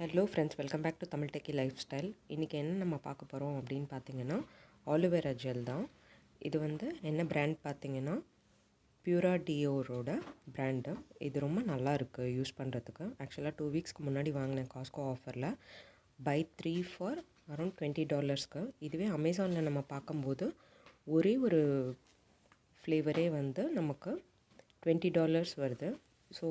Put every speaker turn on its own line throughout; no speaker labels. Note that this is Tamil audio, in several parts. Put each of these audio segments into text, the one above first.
Hello friends, welcome back to TamilTechieLifeStyle. இன்னைக்கு என்ன நம்ம பார்க்க போறோம் அப்படினு பாத்தீங்கன்னா Aloe Vera gel தான். இது வந்து என்ன பிராண்ட் பாத்தீங்கன்னா PURA D'OR ஓட பிராண்ட். இது ரொம்ப நல்லா இருக்கு யூஸ் பண்றதுக்கு. एक्चुअली 2 வீக்ஸ்க்கு முன்னாடி வாங்குனேன் Costco ஆஃபர்ல. buy 3 for around $20க்கு. இதுவே Amazonல நம்ம பாக்கும்போது ஒரே ஒரு ஃப்ளேவரே வந்து நமக்கு $20 வருது. ஸோ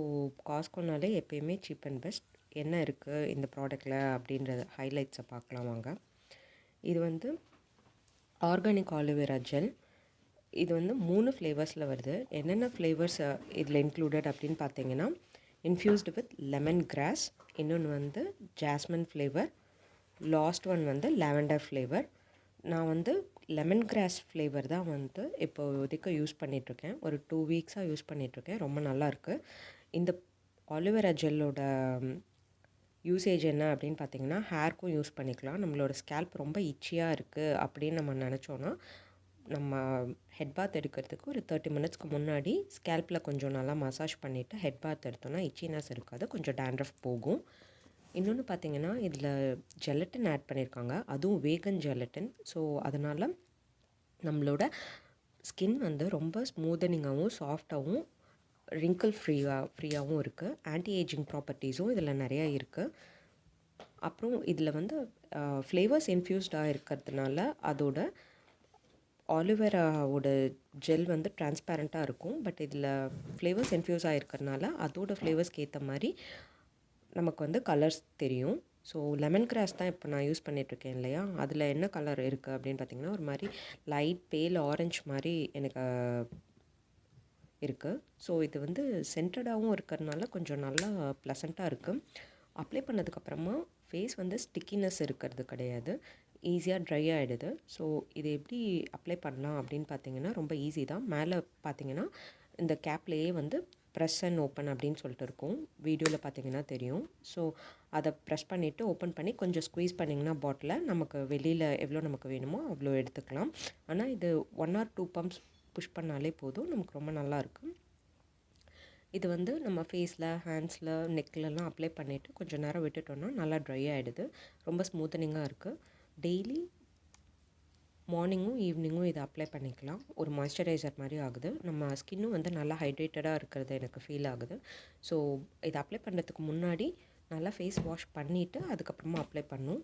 காஸ்கோனாலே எப்பயுமே சீப் அண்ட் பெஸ்ட். என்ன இருக்குது இந்த ப்ராடக்டில் அப்படின்ற ஹைலைட்ஸை பார்க்கலாம் வாங்க. இது வந்து ஆர்கானிக் ஆலோவேரா ஜெல். இது வந்து 3 ஃப்ளேவர்ஸில் வருது. என்னென்ன ஃப்ளேவர்ஸ் இதில் இன்க்ளூடட் அப்படின்னு பார்த்தீங்கன்னா இன்ஃப்யூஸ்டு வித் லெமன் கிராஸ், இன்னொன்று வந்து ஜாஸ்மின் ஃப்ளேவர், லாஸ்ட் ஒன் வந்து லாவெண்டர் ஃப்ளேவர். நான் வந்து லெமன் கிராஸ் ஃப்ளேவர் தான் வந்து இப்போதைக்கு யூஸ் பண்ணிகிட்ருக்கேன். ஒரு 2 வீக்ஸாக யூஸ் பண்ணிகிட்ருக்கேன். ரொம்ப நல்லாயிருக்கு. இந்த ஆலோவேரா ஜெல்லோட யூசேஜ் என்ன அப்படின்னு பார்த்தீங்கன்னா ஹேர்க்கும் யூஸ் பண்ணிக்கலாம். நம்மளோட ஸ்கேல்ப் ரொம்ப இச்சியாக இருக்குது அப்படின்னு நம்ம நினச்சோன்னா நம்ம ஹெட் பாத் எடுக்கிறதுக்கு ஒரு 30 மினிட்ஸ்க்கு முன்னாடி ஸ்கேல்ப்பில் கொஞ்சம் நல்லா மசாஜ் பண்ணிவிட்டு ஹெட் பாத் எடுத்தோன்னா இச்சினஸ் இருக்காது, கொஞ்சம் டேண்ட்ரஃப் போகும். இன்னொன்று பார்த்தீங்கன்னா இதில் ஜெலட்டின் ஆட் பண்ணியிருக்காங்க, அதுவும் வேகன் ஜெலட்டின். ஸோ அதனால் நம்மளோட ஸ்கின் வந்து ரொம்ப ஸ்மூதனிங்காகவும் சாஃப்டாகவும் ரிங்கிள் ஃப்ரீயாகவும் இருக்குது. ஆன்டி ஏஜிங் ப்ராப்பர்ட்டிஸும் இதில் நிறையா இருக்குது. அப்புறம் இதில் வந்து ஃப்ளேவர்ஸ் இன்ஃப்யூஸ்டாக இருக்கிறதுனால அதோட ஆலோவேராவோட ஜெல் வந்து டிரான்ஸ்பேரண்ட்டாக இருக்கும். பட் இதில் ஃப்ளேவர்ஸ் இன்ஃப்யூஸ் ஆகிருக்கிறதுனால அதோட ஃப்ளேவர்ஸ்க்கு ஏற்ற மாதிரி நமக்கு வந்து கலர்ஸ் தெரியும். ஸோ லெமன் கிராஸ் தான் இப்போ நான் யூஸ் பண்ணிகிட்ருக்கேன் இல்லையா, அதில் என்ன கலர் இருக்குது அப்படின்னு பார்த்தீங்கன்னா ஒரு மாதிரி லைட் பேல் ஆரஞ்ச் மாதிரி எனக்கு இருக்குது. ஸோ இது வந்து சென்டடாகவும் இருக்கிறதுனால கொஞ்சம் நல்லா ப்ளசண்ட்டாக இருக்குது. அப்ளை பண்ணதுக்கப்புறமா ஃபேஸ் வந்து ஸ்டிக்கினஸ் இருக்கிறது கிடையாது, ஈஸியாக ட்ரை ஆகிடுது. ஸோ இது எப்படி அப்ளை பண்ணலாம் அப்படின்னு பார்த்தீங்கன்னா ரொம்ப ஈஸி தான். மேலே பார்த்தீங்கன்னா இந்த கேப்லேயே வந்து ப்ரெஸ் அண்ட் ஓப்பன் அப்படின்னு சொல்லிட்டு இருக்கும், வீடியோவில் பார்த்தீங்கன்னா தெரியும். ஸோ அதை ப்ரெஸ் பண்ணிவிட்டு ஓப்பன் பண்ணி கொஞ்சம் ஸ்குவீஸ் பண்ணிங்கன்னா பாட்டில் நமக்கு வெளியில் எவ்வளோ நமக்கு வேணுமோ அவ்வளோ எடுத்துக்கலாம். ஆனால் இது 1 or 2 பம்ப்ஸ் புஷ் பண்ணாலே போதும், நமக்கு ரொம்ப நல்லாயிருக்கும். இது வந்து நம்ம ஃபேஸில், ஹேண்ட்ஸில், நெக்லலாம் அப்ளை பண்ணிவிட்டு கொஞ்சம் நேரம் விட்டுட்டோன்னா நல்லா ட்ரை ஆகிடுது. ரொம்ப ஸ்மூத்தனிங்காக இருக்குது. டெய்லி மார்னிங்கும் ஈவினிங்கும் இதை அப்ளை பண்ணிக்கலாம். ஒரு மாய்ஸ்சரைசர் மாதிரி ஆகுது. நம்ம ஸ்கின்னும் வந்து நல்லா ஹைட்ரேட்டடாக இருக்கிறது எனக்கு ஃபீல் ஆகுது. ஸோ இதை அப்ளை பண்ணுறதுக்கு முன்னாடி நல்லா ஃபேஸ் வாஷ் பண்ணிவிட்டு அதுக்கப்புறமா அப்ளை பண்ணணும்.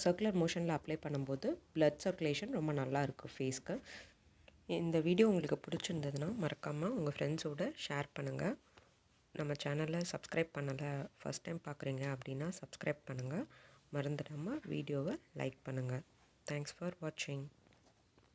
சர்க்குலர் மோஷனில் அப்ளை பண்ணும்போது ப்ளட் சர்க்குலேஷன் ரொம்ப நல்லா இருக்குது ஃபேஸ்க்கு. இந்த வீடியோ உங்களுக்கு பிடிச்சிருந்ததுன்னா மறக்காமல் உங்கள் ஃப்ரெண்ட்ஸோடு ஷேர் பண்ணுங்கள். நம்ம சேனலை சப்ஸ்கிரைப் பண்ணலை, ஃபஸ்ட் டைம் பார்க்குறீங்க அப்படின்னா சப்ஸ்கிரைப் பண்ணுங்கள். மறந்துடாமல் வீடியோவை லைக் பண்ணுங்கள். தேங்க்ஸ் ஃபார் வாட்சிங்.